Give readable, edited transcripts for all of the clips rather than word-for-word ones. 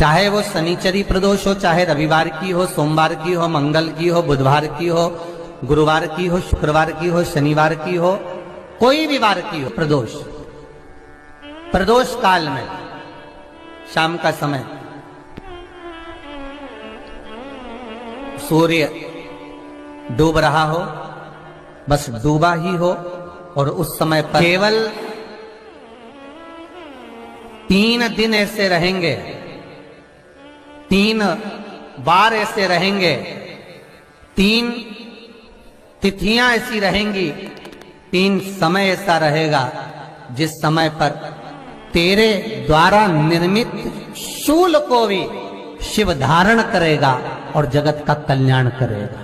चाहे वो शनिचरी प्रदोष हो, चाहे रविवार की हो, सोमवार की हो, मंगल की हो, बुधवार की हो, गुरुवार की हो, शुक्रवार की हो, शनिवार की हो, कोई भी वार की हो प्रदोष, प्रदोष काल में शाम का समय सूर्य डूब रहा हो, बस डूबा ही हो, और उस समय पर केवल 3 दिन ऐसे रहेंगे, 3 बार ऐसे रहेंगे, 3 तिथियां ऐसी रहेंगी, 3 समय ऐसा रहेगा जिस समय पर तेरे द्वारा निर्मित शूल को भी शिव धारण करेगा और जगत का कल्याण करेगा।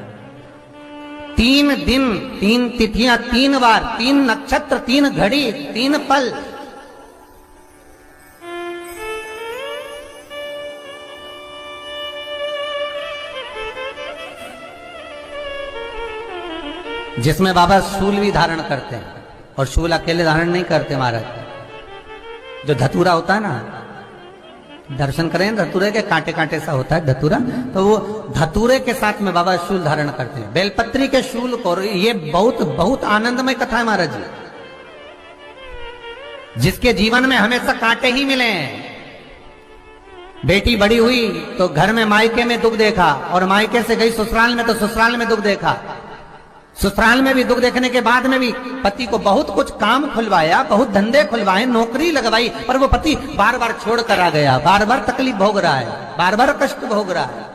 3 दिन, 3 तिथियां, 3 बार, 3 नक्षत्र, 3 घड़ी, 3 पल। जिसमें बाबा शूल भी धारण करते हैं, और शूल अकेले धारण नहीं करते महाराज। जो धतूरा होता है ना, दर्शन करें धतूरे के, कांटे कांटे सा होता है धतूरा, तो वो धतूरे के साथ में बाबा शूल धारण करते हैं, बेलपत्री के शूल को। ये बहुत बहुत आनंदमय कथा है महाराज जी, जिसके जीवन में हमेशा कांटे ही मिले हैं। बेटी बड़ी हुई तो घर में मायके में दुख देखा, और मायके से गई ससुराल में तो ससुराल में दुख देखा। ससुराल में भी दुख देखने के बाद में भी पति को बहुत कुछ काम खुलवाया, बहुत धंधे खुलवाए, नौकरी लगवाई, पर वो पति बार बार छोड़ कर आ गया, बार बार तकलीफ भोग रहा है, बार बार कष्ट भोग रहा है।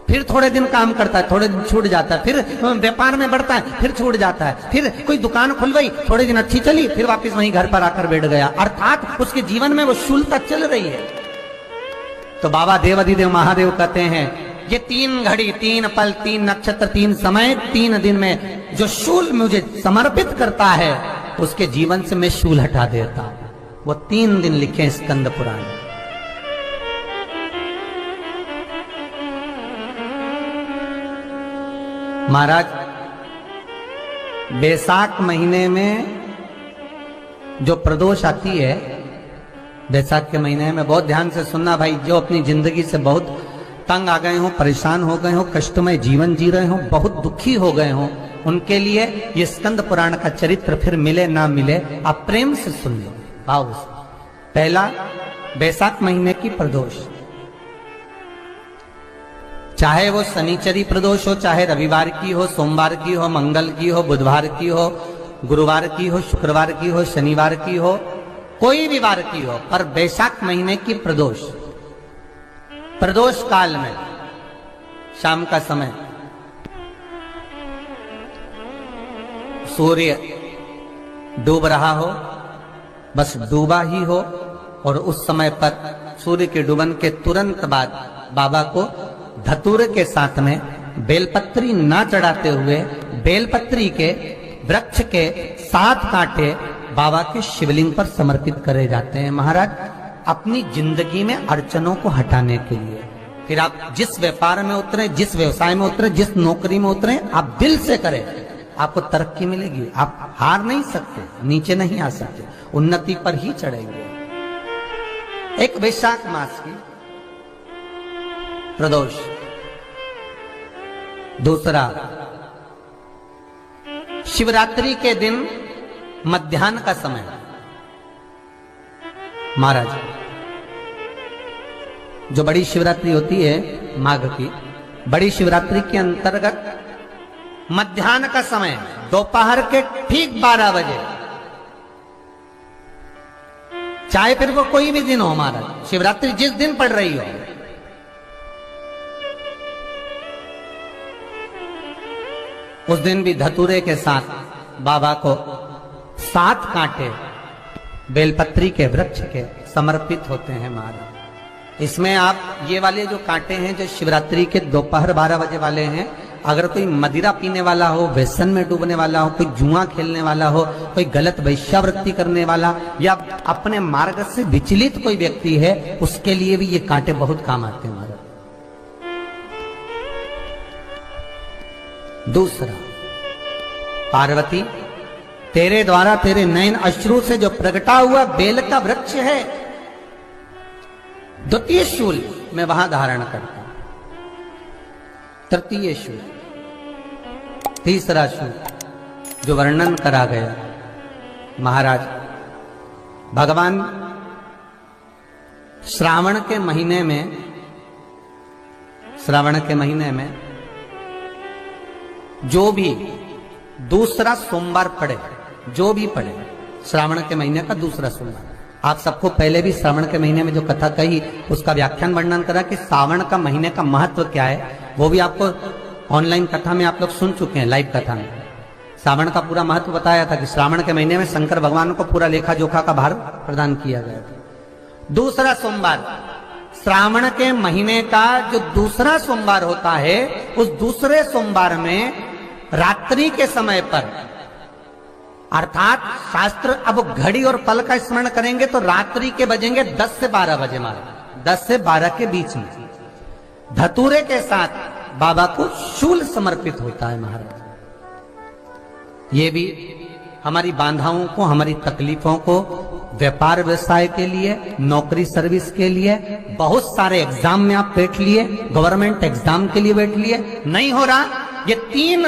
फिर थोड़े दिन काम करता है, थोड़े दिन छूट जाता है, फिर व्यापार में बढ़ता है, फिर छूट जाता है, फिर कोई दुकान खुलवाई, थोड़े दिन अच्छी चली, फिर वापस वहीं घर पर आकर बैठ गया। अर्थात उसके जीवन में वो शूलता चल रही है। तो बाबा देवाधिदेव महादेव कहते हैं, ये 3 घड़ी, 3 पल, 3 नक्षत्र, 3 समय, 3 दिन में जो शूल मुझे समर्पित करता है, उसके जीवन से मैं शूल हटा देता हूं। वो 3 दिन लिखे स्कंद पुराण। महाराज, बैसाख महीने में जो प्रदोष आती है, बैसाख के महीने में बहुत ध्यान से सुनना भाई, जो अपनी जिंदगी से बहुत तंग आ गए हो, परेशान हो गए हो, कष्टमय जीवन जी रहे हो, बहुत दुखी हो गए हो, उनके लिए ये स्कंद पुराण का चरित्र फिर मिले ना मिले, आप प्रेम से सुन लो, भाव से। पहला, बैसाख महीने की प्रदोष, चाहे वो शनिचरी प्रदोष हो, चाहे रविवार की हो, सोमवार की हो, मंगल की हो, बुधवार की हो, गुरुवार की हो, शुक्रवार की हो, शनिवार की हो, कोई भी वार की हो, पर बैसाख महीने की प्रदोष, प्रदोष काल में शाम का समय सूर्य डूब रहा हो, बस डूबा ही हो, और उस समय पर सूर्य के डूबन के तुरंत बाद बाबा को धतूरे के साथ में बेलपत्री ना चढ़ाते हुए बेलपत्री के वृक्ष के 7 कांटे बाबा के शिवलिंग पर समर्पित करे जाते हैं महाराज, अपनी जिंदगी में अड़चनों को हटाने के लिए। फिर आप जिस व्यापार में उतरे, जिस व्यवसाय में उतरे, जिस नौकरी में उतरे, आप दिल से करें, आपको तरक्की मिलेगी। आप हार नहीं सकते, नीचे नहीं आ सकते, उन्नति पर ही चढ़ेंगे। एक वैशाख मास की प्रदोष। दूसरा, शिवरात्रि के दिन मध्याह्न का समय महाराज, जो बड़ी शिवरात्रि होती है माघ की, बड़ी शिवरात्रि के अंतर्गत मध्याह्न का समय, दोपहर के ठीक 12 बजे, चाहे फिर वो कोई भी दिन हो महाराज, शिवरात्रि जिस दिन पड़ रही हो, उस दिन भी धतूरे के साथ बाबा को 7 कांटे बेलपत्री के वृक्ष के समर्पित होते हैं महाराज। इसमें आप ये वाले जो कांटे हैं, जो शिवरात्रि के दोपहर 12 बजे वाले हैं, अगर कोई मदिरा पीने वाला हो, व्यसन में डूबने वाला हो, कोई जुआ खेलने वाला हो, कोई गलत वैश्यावृत्ति करने वाला, या अपने मार्ग से विचलित कोई व्यक्ति है, उसके लिए भी ये कांटे बहुत काम आते हैं महाराज। दूसरा, पार्वती, तेरे द्वारा तेरे नयन अश्रु से जो प्रगटा हुआ बेल का वृक्ष है, द्वितीय शूल मैं वहां धारण करता हूं, तृतीय शूल, तीसरा शूल जो वर्णन करा गया महाराज भगवान श्रावण के महीने में जो भी दूसरा सोमवार पड़े, जो भी पड़े श्रावण के महीने का दूसरा सोमवार, आप सबको पहले भी श्रावण के महीने में जो कथा कही उसका व्याख्यान वर्णन करा कि श्रावण का महीने का महत्व क्या है, वो भी आपको ऑनलाइन कथा में आप लोग सुन चुके हैं, लाइव कथा में श्रावण का पूरा महत्व बताया था कि श्रावण के महीने में शंकर भगवान को पूरा लेखा जोखा का भार प्रदान किया गया था। दूसरा सोमवार, श्रावण के महीने का जो दूसरा सोमवार होता है, उस दूसरे सोमवार में रात्रि के समय पर, अर्थात शास्त्र अब घड़ी और पल का स्मरण करेंगे तो रात्रि के बजेंगे 10 से 12 बजे, मारे 10 से 12 के बीच में धतूरे के साथ बाबा को शूल समर्पित होता है महाराज। ये भी हमारी बाधाओं को, हमारी तकलीफों को, व्यापार व्यवसाय के लिए, नौकरी सर्विस के लिए, बहुत सारे एग्जाम में आप बैठ लिए, गवर्नमेंट एग्जाम के लिए बैठ लिए, नहीं हो रहा, ये 3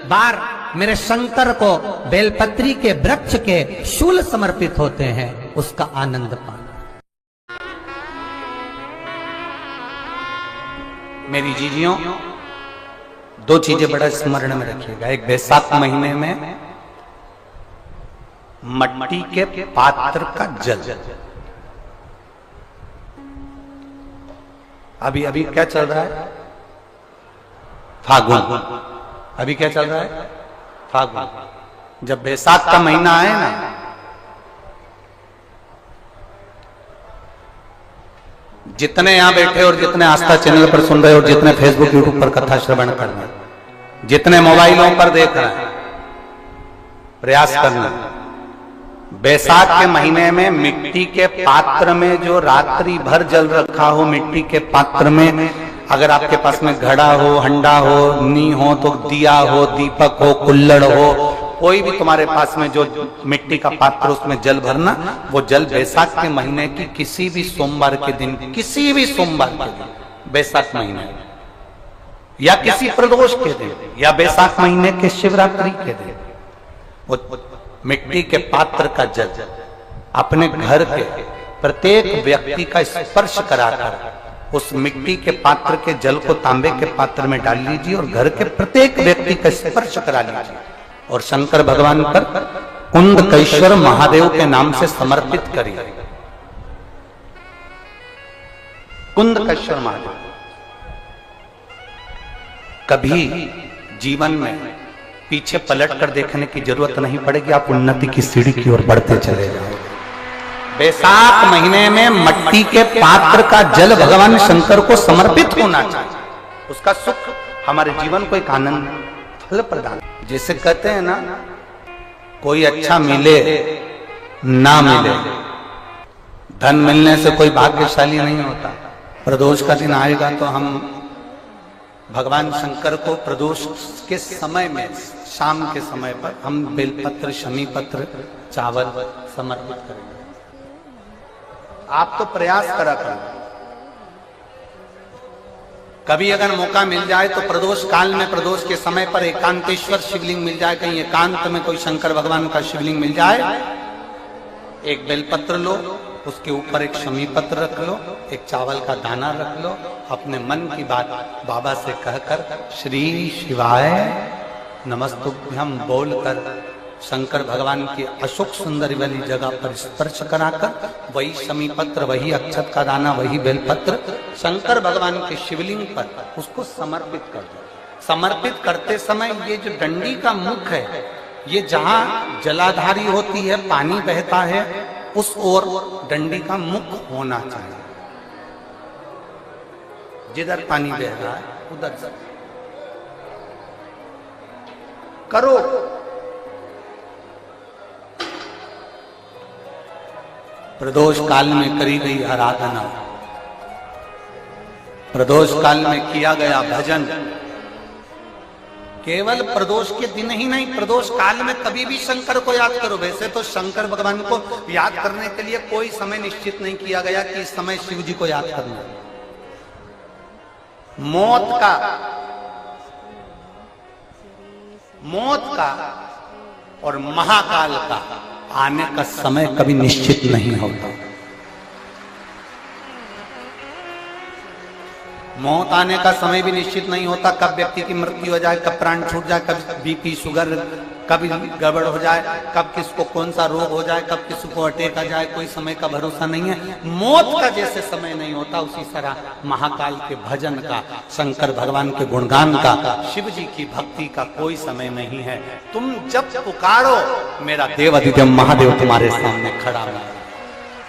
बार मेरे शंकर को बेलपत्री के वृक्ष के शूल समर्पित होते हैं, उसका आनंद पाना। मेरी जीजियों, 2 चीजें बड़ा स्मरण में रखिएगा। एक बैसाख महीने में मट्टी के पात्र का जल, अभी अभी क्या चल रहा है, फागुन, अभी क्या चल रहा है, फागुन। जब बैसाख का महीना आए ना, जितने यहां बैठे और जितने आस्था चैनल पर सुन रहे और जितने फेसबुक यूट्यूब पर कथा श्रवण कर रहे, जितने मोबाइलों पर देख रहे हैं, प्रयास करना, बैसाख के महीने में मिट्टी के पात्र में जो रात्रि भर जल रखा हो, मिट्टी के पात्र में, अगर आपके पास में घड़ा हो, हंडा हो, नी हो, तो दिया हो, दीपक हो, कुल्लड़ हो, कोई भी तुम्हारे पास में जो मिट्टी का पात्र, उसमें जल भरना। वो जल बैसाख के महीने की किसी भी सोमवार के दिन, किसी भी सोमवार के दिन, बैसाख महीने या किसी प्रदोष के दिन या बैसाख महीने के शिवरात्रि के दिन, वो मिट्टी के पात्र का जल अपने घर के प्रत्येक व्यक्ति का स्पर्श कराकर उस मिट्टी के पात्र के जल को तांबे के पात्र में डाल लीजिए और घर के प्रत्येक व्यक्ति का स्पर्श करा लीजिए और शंकर भगवान पर कुंदकेश्वर महादेव के नाम से समर्पित करिए। कुंदकेश्वर महादेव, कभी जीवन में पीछे पलट कर देखने की जरूरत नहीं पड़ेगी, आप उन्नति की सीढ़ी की ओर बढ़ते चले जाओगे। बैसाख महीने में मट्टी के पात्र का जल भगवान शंकर को समर्पित होना चाहिए, उसका सुख हमारे जीवन को एक आनंद फल प्रदान। जैसे कहते हैं ना, कोई अच्छा मिले ना मिले, धन मिलने से कोई भाग्यशाली नहीं होता। प्रदोष का दिन आएगा तो हम भगवान शंकर को प्रदोष के समय में, शाम के समय पर हम बेलपत्र, शमी पत्र, चावल समर्पित करेंगे। आप तो प्रयास करा करें, कभी अगर मौका मिल जाए तो प्रदोष काल में, प्रदोष के समय पर एकांतेश्वर शिवलिंग मिल जाए, कहीं एकांत में कोई शंकर भगवान का शिवलिंग मिल जाए, एक बेलपत्र लो, उसके ऊपर एक शमी पत्र रख लो, एक चावल का दाना रख लो, अपने मन की बात बाबा से कहकर श्री शिवाय नमस्तुभ्यं बोलकर शंकर भगवान की अशोक सुंदरी वाली जगह पर स्पर्श कराकर वही शमी पत्र, वही अक्षत का दाना, वही बेलपत्र शंकर भगवान के शिवलिंग पर उसको समर्पित कर दो। समर्पित करते समय ये जो डंडी का मुख है, ये जहां जलाधारी होती है, पानी बहता है, उस ओर डंडी का मुख होना चाहिए। जिधर पानी बह रहा है उधर से करो। प्रदोष काल में करी गई आराधना, प्रदोष काल में किया गया भजन, केवल प्रदोष के दिन ही नहीं, प्रदोष काल में कभी भी शंकर को याद करो। वैसे तो शंकर भगवान को याद करने के लिए कोई समय निश्चित नहीं किया गया कि इस समय शिव जी को याद करना। मौत का और महाकाल का आने का समय कभी निश्चित नहीं होता। मौत आने का समय भी निश्चित नहीं होता, कब व्यक्ति की मृत्यु हो जाए, कब प्राण छूट जाए, कब बीपी शुगर कभी गड़बड़ हो जाए, कब किसको कौन सा रोग हो जाए, कब किसको अटैक आ जाए, कोई समय का भरोसा नहीं है। मौत का जैसे समय नहीं होता, उसी तरह महाकाल के भजन का, शंकर भगवान के गुणगान का, शिव जी की भक्ति का कोई समय नहीं है। तुम जब पुकारो मेरा देव अधिदेव महादेव तुम्हारे सामने खड़ा है।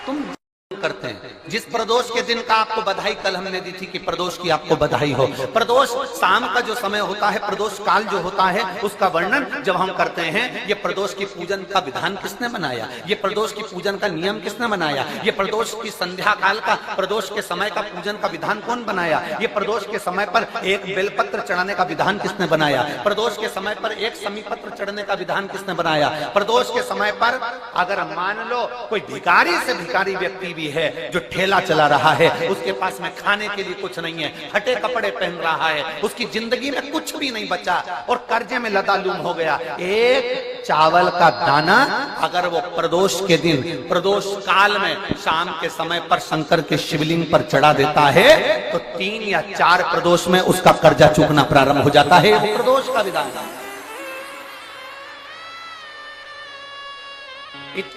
तुम करते हैं। जिस प्रदोष के दिन का आपको बधाई कल हमने दी थी कि प्रदोष की आपको बधाई हो। प्रदोष शाम का जो समय होता है, प्रदोष काल जो होता है, उसका वर्णन जब हम करते हैं, ये प्रदोष की पूजन का विधान किसने बनाया, ये प्रदोष की पूजन का नियम किसने बनाया, ये प्रदोष की संध्या काल का, प्रदोष के समय का पूजन का विधान कौन बनाया, ये प्रदोष के समय पर एक बेलपत्र चढ़ाने का विधान किसने बनाया, प्रदोष के समय पर एक समीपत्र चढ़ने का विधान किसने बनाया, प्रदोष के समय पर अगर मान लो कोई भिखारी से भिखारी व्यक्ति भी है जो ठेला चला रहा है, उसके पास में खाने के लिए कुछ नहीं है, फटे कपड़े पहन रहा है, उसकी जिंदगी में कुछ भी नहीं बचा और कर्जे में लदालूम हो गया, एक चावल का दाना अगर वो प्रदोष के दिन, प्रदोष काल में शाम के समय पर शंकर के शिवलिंग पर चढ़ा देता है तो 3 या 4 प्रदोष में उसका कर्जा चूकना प्रारंभ हो जाता है। प्रदोष का विधान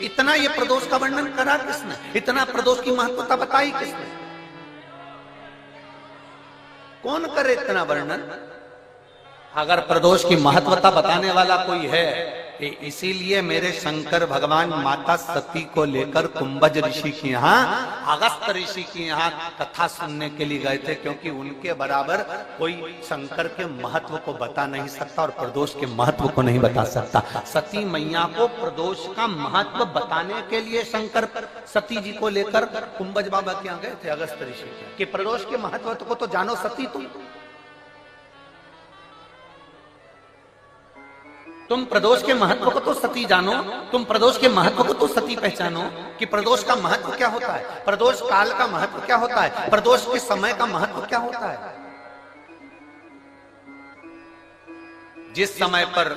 इतना ये प्रदोष का वर्णन करा किसने, इतना प्रदोष की महत्वता बताई किसने, कौन करे इतना वर्णन। अगर प्रदोष की महत्वता बताने वाला कोई है, इसीलिए मेरे शंकर भगवान माता सती को लेकर कुंभज ऋषि के यहाँ, अगस्त ऋषि के यहाँ कथा सुनने के लिए गए थे, क्योंकि उनके बराबर कोई शंकर के महत्व को बता नहीं सकता और प्रदोष के महत्व को नहीं बता सकता। सती मैया को प्रदोष का महत्व बताने के लिए शंकर सती जी को लेकर कुंभज बाबा के यहाँ गए थे, अगस्त ऋषि, कि प्रदोष के महत्व को तो जानो सती, तुम प्रदोष के महत्व को तो सती जानो, तुम प्रदोष के महत्व को तो सती पहचानो कि प्रदोष का महत्व क्या होता है, प्रदोष काल का महत्व क्या होता है, प्रदोष के समय का महत्व क्या होता है। जिस समय पर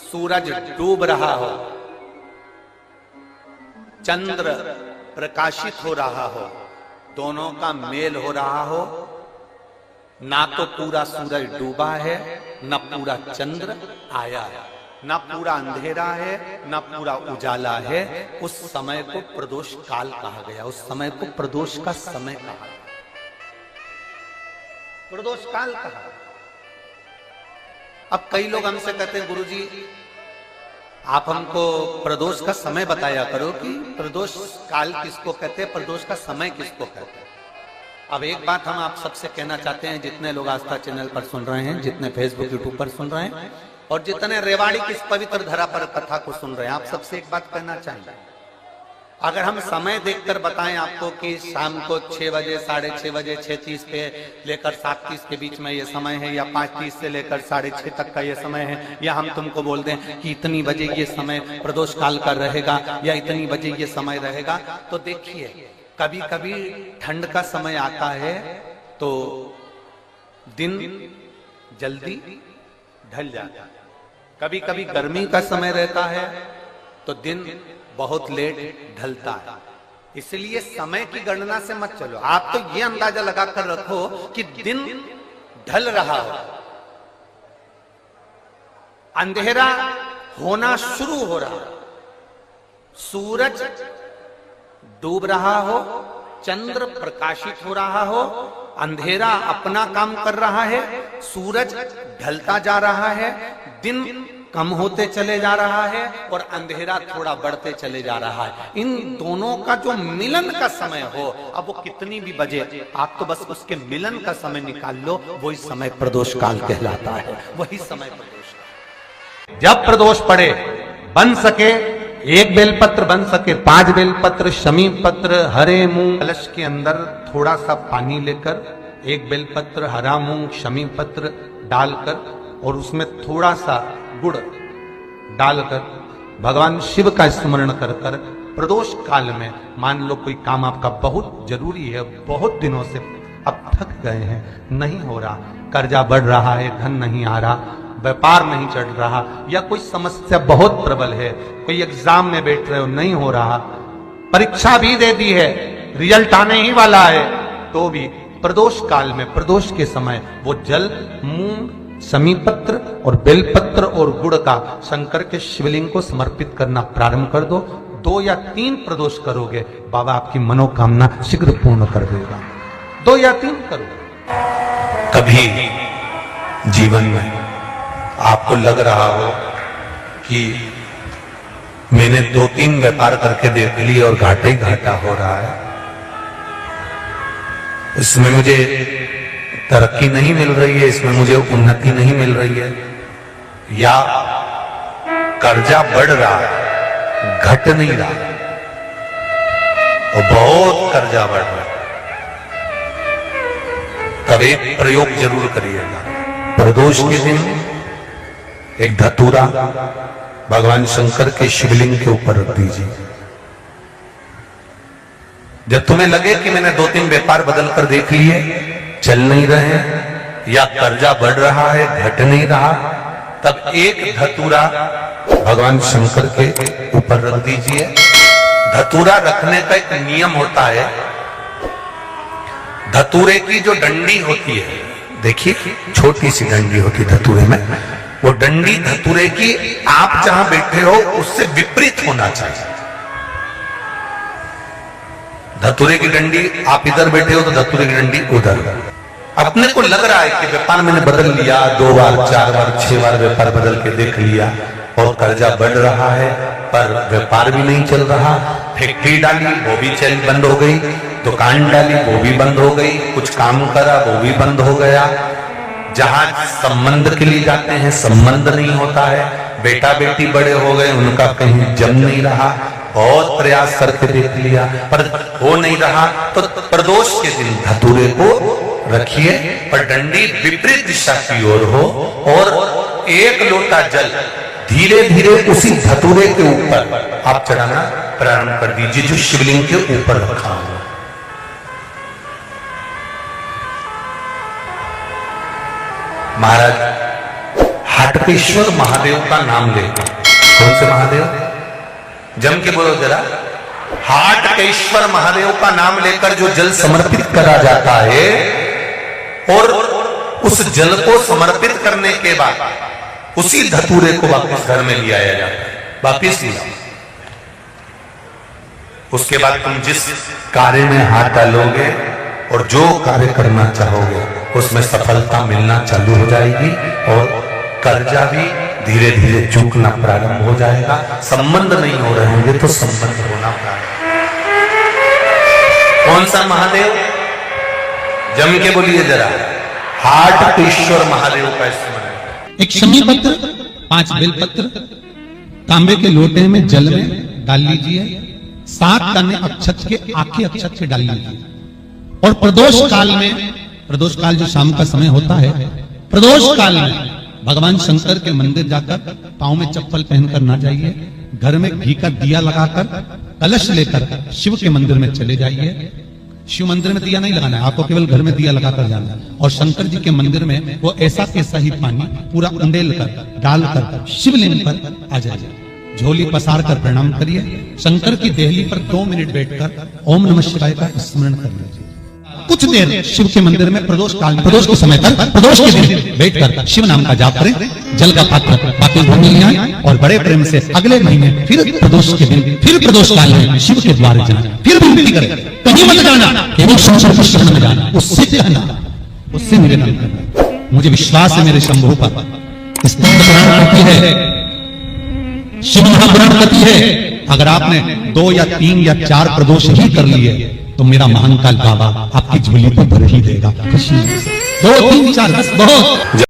सूरज डूब रहा हो, चंद्र प्रकाशित हो रहा हो, दोनों का मेल हो रहा हो, ना तो पूरा सूरज डूबा है, ना पूरा चंद्र आया है, ना पूरा अंधेरा है, ना पूरा उजाला है, उस समय को प्रदोष काल कहा गया, उस समय को प्रदोष का समय कहा, प्रदोष काल कहा। अब कई लोग हमसे कहते हैं गुरुजी आप हमको प्रदोष का समय बताया करो कि प्रदोष काल किसको कहते हैं, प्रदोष का समय किसको कहते हैं। अब एक बात हम आप सबसे कहना चाहते हैं, जितने लोग आस्था चैनल पर सुन रहे हैं, जितने फेसबुक यूट्यूब पर सुन रहे हैं और जितने रेवाड़ी की इस पवित्र धरा पर कथा को सुन रहे हैं, आप सबसे एक बात कहना चाहेंगे, अगर हम समय देखकर बताएं आपको कि शाम को 6 बजे, 6:30 बजे, 6:30 पे लेकर 7:30 के बीच में ये समय है, या 5:30 से लेकर 6:30 तक का ये समय है, या हम तुमको बोल दें कि इतनी बजे ये समय प्रदोष काल का रहेगा या इतनी बजे ये समय रहेगा, तो देखिए कभी कभी ठंड का समय आता है तो दिन जल्दी ढल जाता है, कभी कभी गर्मी का समय रहता है तो दिन बहुत लेट ढलता है। इसलिए समय की गणना से मत चलो, आप तो ये अंदाजा लगाकर रखो कि दिन ढल रहा हो, अंधेरा होना शुरू हो रहा, सूरज डूब रहा हो, चंद्र प्रकाशित हो रहा हो, अंधेरा अपना काम कर रहा है, सूरज ढलता जा रहा है, दिन कम होते चले जा रहा है और अंधेरा थोड़ा बढ़ते चले जा रहा है, इन दोनों का जो मिलन का समय हो, अब वो कितनी भी बजे, आप तो बस उसके मिलन का समय निकाल लो, वही समय प्रदोष काल कहलाता है, वही समय प्रदोष काल। जब प्रदोष पड़े, बन सके 1 बेलपत्र, बन सके 5 बेलपत्र, शमी पत्र, हरे मूंग, कलश के अंदर थोड़ा सा पानी लेकर 1 बेलपत्र, हरा मूंग, शमी पत्र डालकर और उसमें थोड़ा सा गुड़ डालकर भगवान शिव का स्मरण कर कर प्रदोष काल में, मान लो कोई काम आपका बहुत जरूरी है, बहुत दिनों से अब थक गए हैं, नहीं हो रहा, कर्जा बढ़ रहा है, धन नहीं आ रहा, व्यापार नहीं चढ़ रहा, या कोई समस्या बहुत प्रबल है, कोई एग्जाम में बैठ रहे हो नहीं हो रहा, परीक्षा भी दे दी है, रिजल्ट आने ही वाला है, तो भी प्रदोष काल में, प्रदोष के समय वो जल, मूंग, समीपत्र और बेलपत्र और गुड़ का शंकर के शिवलिंग को समर्पित करना प्रारंभ कर दो। 2 या 3 प्रदोष करोगे, बाबा आपकी मनोकामना शीघ्र पूर्ण कर देगा। 2 या 3 करो। कभी जीवन में आपको लग रहा हो कि मैंने 2-3 व्यापार करके देख लिए और घाटा ही घाटा हो रहा है, इसमें मुझे तरक्की नहीं मिल रही है, इसमें मुझे उन्नति नहीं मिल रही है, या कर्जा बढ़ रहा है, घट नहीं रहा और बहुत कर्जा बढ़ रहा है, तब एक प्रयोग जरूर करिएगा। प्रदोष के दिन एक धतूरा भगवान शंकर के शिवलिंग के ऊपर रख दीजिए। जब तुम्हें लगे कि मैंने 2-3 व्यापार बदल कर देख लिए, चल नहीं रहे, या कर्जा बढ़ रहा है, घट नहीं रहा, तब एक धतूरा भगवान शंकर के ऊपर रख दीजिए। धतूरा रखने का एक नियम होता है। धतूरे की जो डंडी होती है, देखिए छोटी सी डंडी होती है धतूरे में, वो डंडी धतूरे की आप जहां बैठे हो उससे विपरीत होना चाहिए। धतूरे की डंडी आप इधर बैठे हो तो धतूरे की डंडी उधर। अपने को लग रहा है कि व्यापार मैंने बदल लिया, 2 बार 4 बार 6 बार व्यापार बदल के देख लिया और कर्जा बढ़ रहा है, पर व्यापार भी नहीं चल रहा। फैक्ट्री डाली वो भी चल बंद हो गई, दुकान डाली वो भी बंद हो गई, कुछ काम करा वो भी बंद हो गया, जहां संबंध के लिए जाते हैं संबंध नहीं होता है, बेटा बेटी बड़े हो गए उनका कहीं जम नहीं रहा, बहुत प्रयास करके देख लिया पर हो नहीं रहा। तो प्रदोष के दिन धतूरे को रखिए पर डंडी विपरीत दिशा की ओर हो और 1 लोटा जल धीरे धीरे उसी धतूरे के ऊपर आप चढ़ाना प्रारंभ कर दीजिए जो शिवलिंग के ऊपर रखा हो। महाराज हाटकेश्वर महादेव का नाम लेकर, कौन से महादेव, जम के बोलो जरा, हाटकेश्वर महादेव का नाम लेकर जो जल समर्पित करा जाता है और उस जल को समर्पित करने के बाद उसी धतूरे को वापस घर में ले आया जाता है, वापिस लिया। उसके बाद तुम जिस कार्य में हाथ डालोगे और जो कार्य करना चाहोगे उसमें सफलता मिलना चालू हो जाएगी और कर्जा भी धीरे धीरे चूकना प्रारंभ हो जाएगा। संबंध नहीं हो रहे होंगे तो संबंध होना प्रारंभ। कौन सा महादेव, जम के बोलिए जरा, हाटकेश्वर महादेव का स्मरण। एक समीपत्र, 5 बेलपत्र तांबे के लोटे में जल में डाल लीजिए, 7 दाने अक्षत के, आखे अक्षत के डाल लीजिए और प्रदोष काल में, प्रदोष काल जो शाम का समय होता है, प्रदोष काल में भगवान शंकर के मंदिर जाकर पांव में चप्पल पहनकर ना जाइए, घर में घी का दिया लगाकर कलश लेकर शिव के मंदिर में चले जाइए। शिव मंदिर में दिया नहीं लगाना है, आपको केवल घर में दिया लगाकर जाना है और शंकर जी के मंदिर में वो ऐसा कैसा ही पानी पूरा उंडेल कर डालकर शिवलिंग पर आ जाइए, झोली पसार कर प्रणाम करिए, शंकर की देहली पर 2 मिनट बैठकर ओम नमः शिवाय का स्मरण कर लीजिए। कुछ देर शिव के मंदिर में प्रदोष काल में, प्रदोष के समय तक, प्रदोष के दिन बैठकर शिव नाम का जाप करें, जल का पात्र बाकी भूमि ले आए और बड़े प्रेम से अगले महीने फिर प्रदोष के दिन, फिर प्रदोष काल में शिव के द्वार जाना, फिर विनती करें, कहीं मत जाना, केवल शंकर के शरण में जाना, उससे कहना, उससे निवेदन करना, मुझे विश्वास है मेरे शंभु पर, स्कंद पुराण कहती है, शिव महापुराण कहती है, अगर आपने 2 या 3 या 4 प्रदोष ही कर लिए तो मेरा महाकाल बाबा आपकी झोली पर भर ही देगा खुशी। 2, 3, 4 10 बहुत।